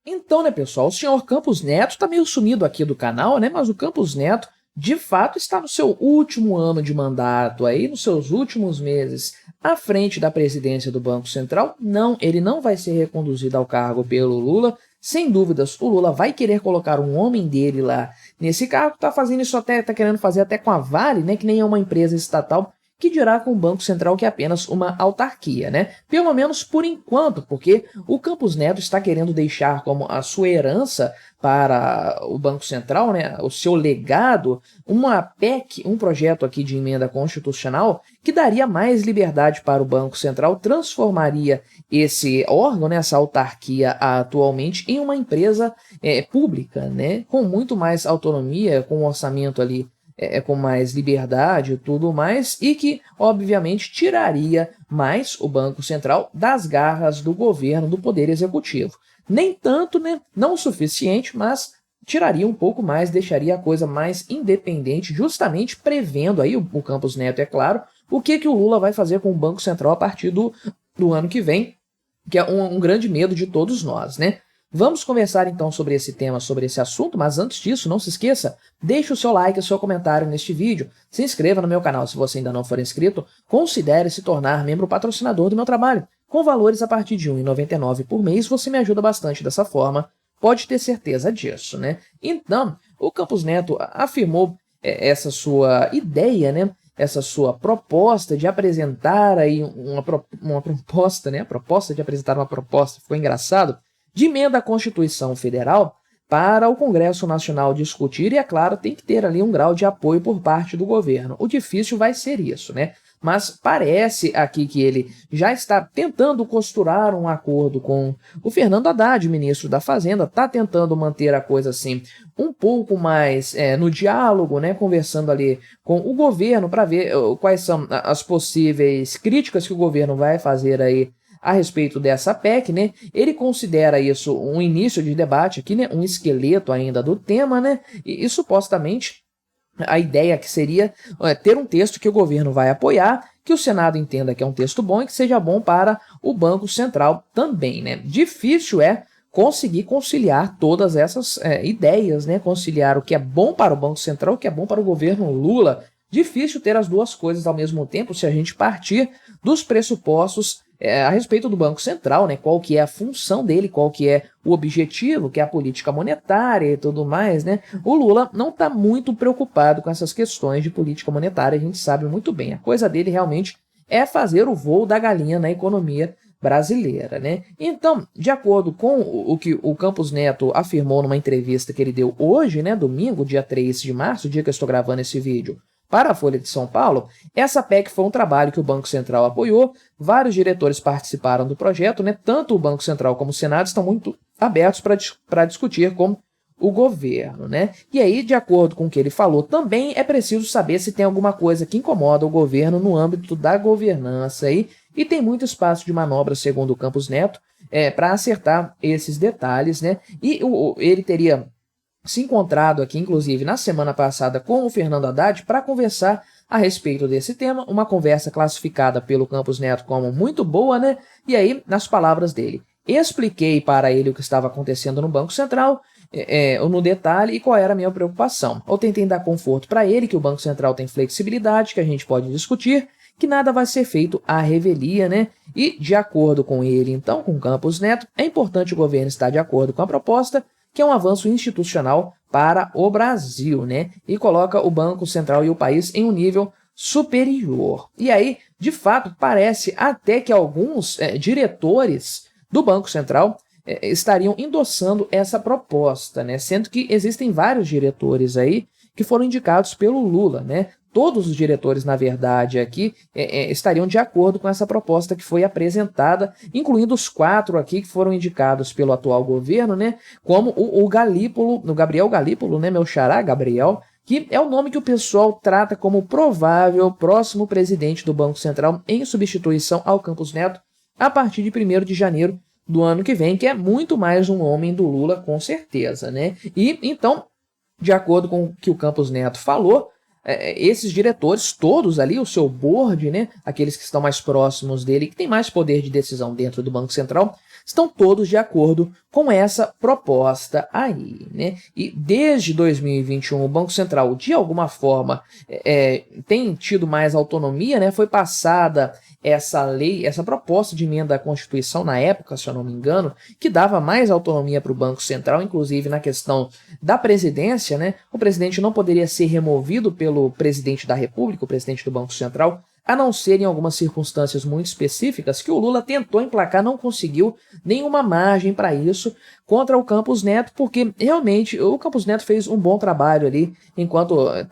Então, né, pessoal, o senhor Campos Neto está meio sumido aqui do canal, né, mas o Campos Neto, de fato, está no seu último ano de mandato, aí, nos seus últimos meses, à frente da presidência do Banco Central. Não, ele não vai ser reconduzido ao cargo pelo Lula. Sem dúvidas, o Lula vai querer colocar um homem dele lá nesse cargo, tá fazendo isso até, tá querendo fazer até com a Vale, né, que nem é uma empresa estatal, que dirá com o Banco Central, que é apenas uma autarquia, né? Pelo menos por enquanto, porque o Campos Neto está querendo deixar como a sua herança para o Banco Central, né, o seu legado, uma PEC, um projeto aqui de emenda constitucional, que daria mais liberdade para o Banco Central, transformaria esse órgão, né, essa autarquia atualmente, em uma empresa pública, né, com muito mais autonomia, com um orçamento ali com mais liberdade e tudo mais, e que, obviamente, tiraria mais o Banco Central das garras do governo, do Poder Executivo. Nem tanto, né? Não o suficiente, mas tiraria um pouco mais, deixaria a coisa mais independente, justamente prevendo aí, o Campos Neto, é claro, o que o Lula vai fazer com o Banco Central a partir do ano que vem, que é um grande medo de todos nós, né? Vamos conversar então sobre esse tema, sobre esse assunto, mas antes disso, não se esqueça, deixe o seu like e o seu comentário neste vídeo, se inscreva no meu canal se você ainda não for inscrito, considere se tornar membro patrocinador do meu trabalho. Com valores a partir de R$ 1,99 por mês, você me ajuda bastante dessa forma, pode ter certeza disso, né? Então, o Campos Neto afirmou essa sua ideia, né? Essa sua proposta de apresentar aí uma proposta, né? A proposta de apresentar uma proposta, ficou engraçado, de emenda à Constituição Federal para o Congresso Nacional discutir e, é claro, tem que ter ali um grau de apoio por parte do governo. O difícil vai ser isso, né? Mas parece aqui que ele já está tentando costurar um acordo com o Fernando Haddad, ministro da Fazenda, está tentando manter a coisa assim um pouco mais no diálogo, né? Conversando ali com o governo para ver quais são as possíveis críticas que o governo vai fazer aí a respeito dessa PEC, né? Ele considera isso um início de debate aqui, né? Um esqueleto ainda do tema, né? E supostamente a ideia que seria ter um texto que o governo vai apoiar, que o Senado entenda que é um texto bom e que seja bom para o Banco Central também, né? Difícil é conseguir conciliar todas essas ideias, né? Conciliar o que é bom para o Banco Central, o que é bom para o governo Lula. Difícil ter as duas coisas ao mesmo tempo se a gente partir dos pressupostos a respeito do Banco Central, né? Qual que é a função dele, qual que é o objetivo, que é a política monetária e tudo mais, né? O Lula não está muito preocupado com essas questões de política monetária, a gente sabe muito bem. A coisa dele realmente é fazer o voo da galinha na economia brasileira, né? Então, de acordo com o que o Campos Neto afirmou numa entrevista que ele deu hoje, né, domingo, dia 3 de março, o dia que eu estou gravando esse vídeo, para a Folha de São Paulo, essa PEC foi um trabalho que o Banco Central apoiou, vários diretores participaram do projeto, né? Tanto o Banco Central como o Senado estão muito abertos para discutir com o governo, né? E aí, de acordo com o que ele falou, também é preciso saber se tem alguma coisa que incomoda o governo no âmbito da governança aí, e tem muito espaço de manobra, segundo o Campos Neto, para acertar esses detalhes, né? E ele teria se encontrado aqui, inclusive, na semana passada com o Fernando Haddad para conversar a respeito desse tema, uma conversa classificada pelo Campos Neto como muito boa, né? E aí, nas palavras dele, expliquei para ele o que estava acontecendo no Banco Central, no detalhe, e qual era a minha preocupação. Eu tentei dar conforto para ele que o Banco Central tem flexibilidade, que a gente pode discutir, que nada vai ser feito à revelia, né? E, de acordo com ele, então, com Campos Neto, é importante o governo estar de acordo com a proposta, que é um avanço institucional para o Brasil, né? E coloca o Banco Central e o país em um nível superior. E aí, de fato, parece até que alguns diretores do Banco Central estariam endossando essa proposta, né? Sendo que existem vários diretores aí que foram indicados pelo Lula, né? Todos os diretores, na verdade, aqui estariam de acordo com essa proposta que foi apresentada, incluindo os 4 aqui que foram indicados pelo atual governo, né? Como o Galípolo, o Gabriel Galípolo, né? Meu xará, Gabriel, que é o nome que o pessoal trata como provável próximo presidente do Banco Central em substituição ao Campos Neto a partir de 1º de janeiro do ano que vem, que é muito mais um homem do Lula, com certeza, né? E, então, de acordo com o que o Campos Neto falou, esses diretores, todos ali, o seu board, né, aqueles que estão mais próximos dele, que tem mais poder de decisão dentro do Banco Central, estão todos de acordo com essa proposta aí, né? E desde 2021 o Banco Central, de alguma forma, tem tido mais autonomia, né? Foi passada essa lei, essa proposta de emenda à Constituição na época, se eu não me engano, que dava mais autonomia para o Banco Central, inclusive na questão da presidência, né? O presidente não poderia ser removido pelo presidente da República, o presidente do Banco Central, a não ser em algumas circunstâncias muito específicas que o Lula tentou emplacar, não conseguiu nenhuma margem para isso contra o Campos Neto, porque realmente o Campos Neto fez um bom trabalho ali,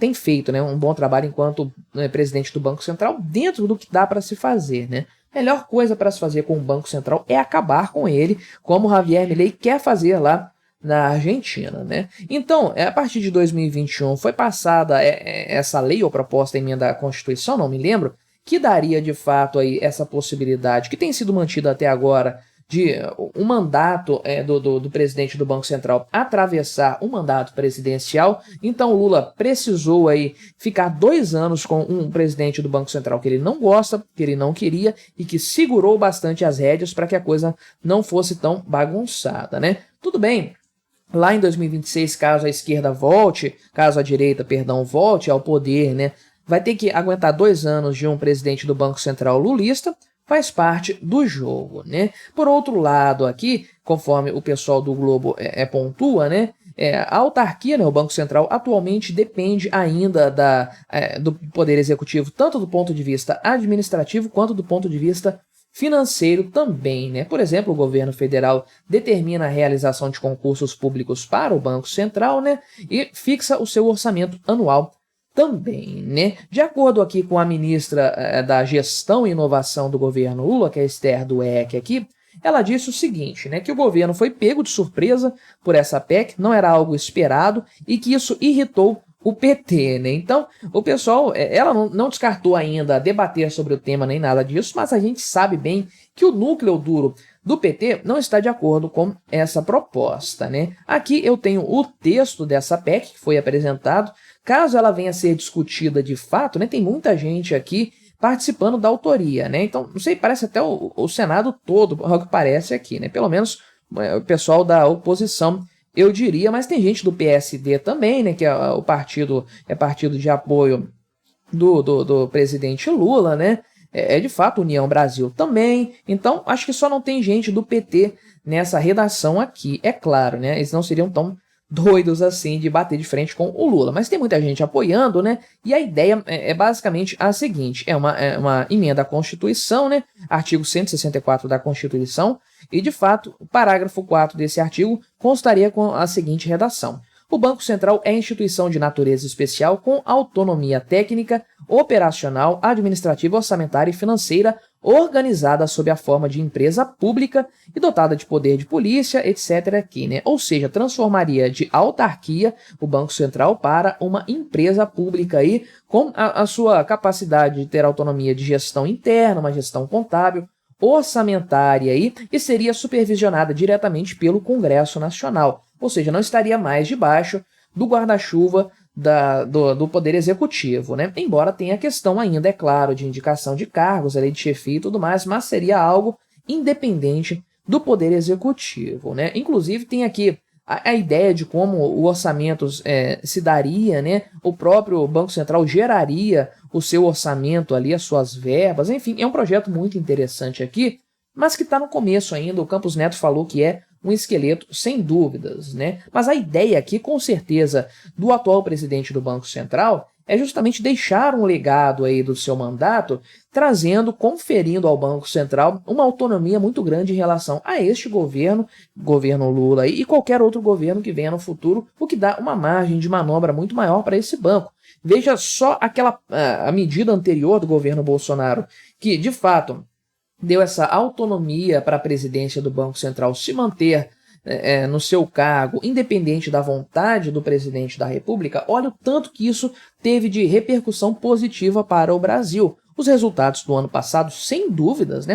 tem feito, né, um bom trabalho enquanto presidente do Banco Central, dentro do que dá para se fazer, né? A melhor coisa para se fazer com o Banco Central é acabar com ele, como Javier Milei quer fazer lá na Argentina, né? Então, a partir de 2021 foi passada essa lei ou proposta de emenda à Constituição, não me lembro, que daria de fato aí essa possibilidade, que tem sido mantida até agora, de um mandato do presidente do Banco Central atravessar um mandato presidencial. Então o Lula precisou aí ficar 2 anos com um presidente do Banco Central que ele não gosta, que ele não queria e que segurou bastante as rédeas para que a coisa não fosse tão bagunçada, né? Tudo bem. Lá em 2026, caso a direita, volte ao poder, né, vai ter que aguentar 2 anos de um presidente do Banco Central lulista, faz parte do jogo, né? Por outro lado aqui, conforme o pessoal do Globo pontua, né, a autarquia, né, o Banco Central, atualmente depende ainda do Poder Executivo, tanto do ponto de vista administrativo quanto do ponto de vista financeiro também, né? Por exemplo, o governo federal determina a realização de concursos públicos para o Banco Central, né, e fixa o seu orçamento anual também, né? De acordo aqui com a ministra da Gestão e Inovação do governo Lula, que é a Esther Dweck aqui, ela disse o seguinte, né, que o governo foi pego de surpresa por essa PEC, não era algo esperado e que isso irritou o PT, né? Então, o pessoal, ela não descartou ainda debater sobre o tema nem nada disso, mas a gente sabe bem que o núcleo duro do PT não está de acordo com essa proposta, né? Aqui eu tenho o texto dessa PEC que foi apresentado. Caso ela venha a ser discutida de fato, né, tem muita gente aqui participando da autoria, né? Então, não sei, parece até o Senado todo, ao que parece aqui, né? Pelo menos o pessoal da oposição, eu diria, mas tem gente do PSD também, né, que é partido de apoio do presidente Lula, né? De fato União Brasil também. Então, acho que só não tem gente do PT nessa redação aqui. É claro, né? Eles não seriam tão doidos assim de bater de frente com o Lula, mas tem muita gente apoiando, né? E a ideia é basicamente a seguinte: é uma emenda à Constituição, né? Artigo 164 da Constituição, e de fato o parágrafo 4 desse artigo constaria com a seguinte redação: o Banco Central é instituição de natureza especial com autonomia técnica, operacional, administrativa, orçamentária e financeira, organizada sob a forma de empresa pública e dotada de poder de polícia, etc. aqui, né? Ou seja, transformaria de autarquia o Banco Central para uma empresa pública aí, com a sua capacidade de ter autonomia de gestão interna, uma gestão contábil, orçamentária aí, e seria supervisionada diretamente pelo Congresso Nacional. Ou seja, não estaria mais debaixo do guarda-chuva do Poder Executivo, né? Embora tenha a questão ainda, é claro, de indicação de cargos, a lei de chefia e tudo mais, mas seria algo independente do Poder Executivo, né? Inclusive tem aqui a ideia de como o orçamento se daria, né? O próprio Banco Central geraria o seu orçamento ali, as suas verbas, enfim, é um projeto muito interessante aqui, mas que está no começo ainda. O Campos Neto falou que é um esqueleto sem dúvidas, né? Mas a ideia aqui, com certeza, do atual presidente do Banco Central é justamente deixar um legado aí do seu mandato, conferindo ao Banco Central uma autonomia muito grande em relação a este governo Lula e qualquer outro governo que venha no futuro, o que dá uma margem de manobra muito maior para esse banco. Veja só a medida anterior do governo Bolsonaro, que de fato deu essa autonomia para a presidência do Banco Central se manter no seu cargo, independente da vontade do presidente da República. Olha o tanto que isso teve de repercussão positiva para o Brasil. Os resultados do ano passado, sem dúvidas, né,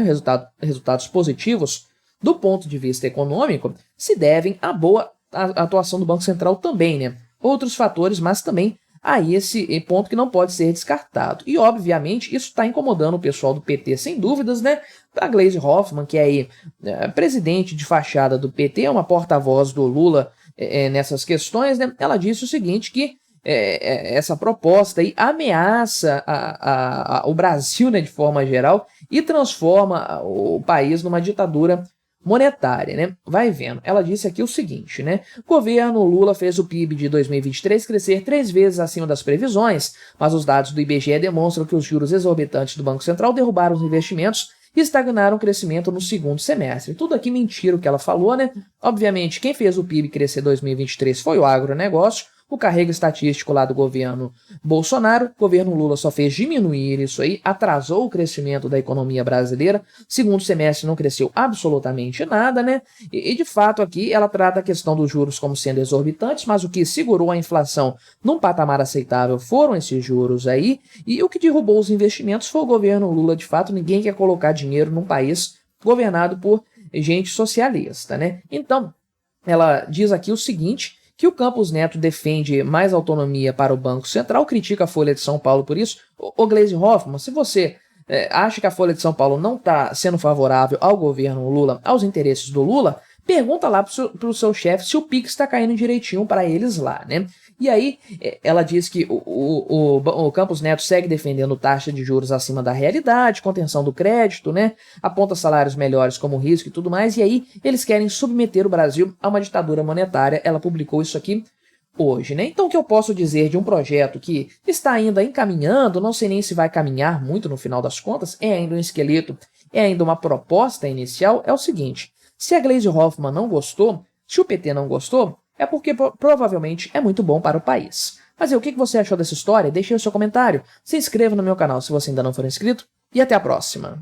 resultados positivos do ponto de vista econômico, se devem à boa atuação do Banco Central também, né? Outros fatores, mas também a esse ponto que não pode ser descartado. E, obviamente, isso está incomodando o pessoal do PT, sem dúvidas, né? A Gleisi Hoffmann, que é aí presidente de fachada do PT, é uma porta-voz do Lula nessas questões, né? Ela disse o seguinte, que essa proposta aí ameaça o Brasil, né, de forma geral, e transforma o país numa ditadura monetária, né? Vai vendo. Ela disse aqui o seguinte, né? O governo Lula fez o PIB de 2023 crescer 3 vezes acima das previsões, mas os dados do IBGE demonstram que os juros exorbitantes do Banco Central derrubaram os investimentos e estagnaram o crescimento no segundo semestre. Tudo aqui mentira o que ela falou, né? Obviamente, quem fez o PIB crescer 2023 foi o agronegócio, o carrego estatístico lá do governo Bolsonaro. O governo Lula só fez diminuir isso aí, atrasou o crescimento da economia brasileira. Segundo semestre não cresceu absolutamente nada, né? E de fato aqui ela trata a questão dos juros como sendo exorbitantes, mas o que segurou a inflação num patamar aceitável foram esses juros aí, e o que derrubou os investimentos foi o governo Lula. De fato, ninguém quer colocar dinheiro num país governado por gente socialista, né? Então, ela diz aqui o seguinte, que o Campos Neto defende mais autonomia para o Banco Central, critica a Folha de São Paulo por isso. Ô Gleisi Hoffmann, se você acha que a Folha de São Paulo não está sendo favorável ao governo Lula, aos interesses do Lula, pergunta lá pro seu chefe se o Pix está caindo direitinho para eles lá, né? E aí, ela diz que o Campos Neto segue defendendo taxa de juros acima da realidade, contenção do crédito, né? Aponta salários melhores como risco e tudo mais, e aí eles querem submeter o Brasil a uma ditadura monetária. Ela publicou isso aqui hoje, né? Então, o que eu posso dizer de um projeto que está ainda encaminhando, não sei nem se vai caminhar muito no final das contas, é ainda um esqueleto, é ainda uma proposta inicial, é o seguinte: se a Gleisi Hoffmann não gostou, se o PT não gostou, é porque provavelmente é muito bom para o país. Mas e o que você achou dessa história? Deixe aí o seu comentário, se inscreva no meu canal se você ainda não for inscrito, e até a próxima!